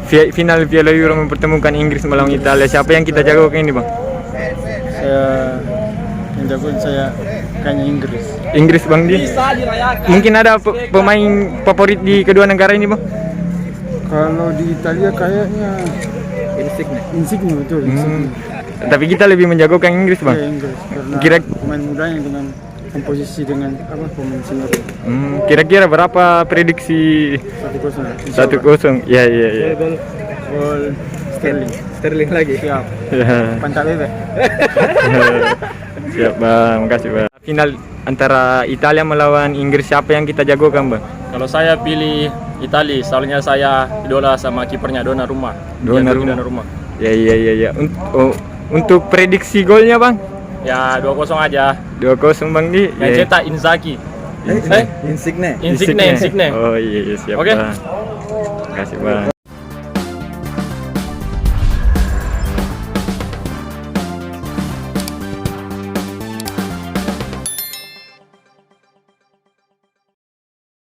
final Piala Euro mempertemukan Inggris melawan Italia. Siapa yang kita jagokan ini, Bang? Saya yang jagoin saya kayaknya Inggris. Inggris, Bang Di. Mungkin ada pemain favorit di kedua negara ini, Bang? Kalau di Italia kayaknya Insigne betul. Insigne. Tapi kita lebih menjagokan Inggris, Bang. Ya, Inggris karena Kira- pemain mudanya dengan komposisi dengan pemain senior. Kira-kira berapa prediksi 1-0. 1-0? Ya. Gol Sterling. Sterling lagi. Siap. Ya. Pantat bebek. Siap, Bang. Makasih, Bang. Final antara Italia melawan Inggris, siapa yang kita jagokan, Bang? Kalau saya pilih Italia, soalnya saya idola sama kipernya Donnarumma. Donnarumma. Ya. Untuk prediksi golnya, Bang? Ya 2-0 aja. 2-0, Bang Di. Yang cetak Inzaghi. Insigne. Insigne. Oh iya, siap, Oke. Bang. Makasih, Bang.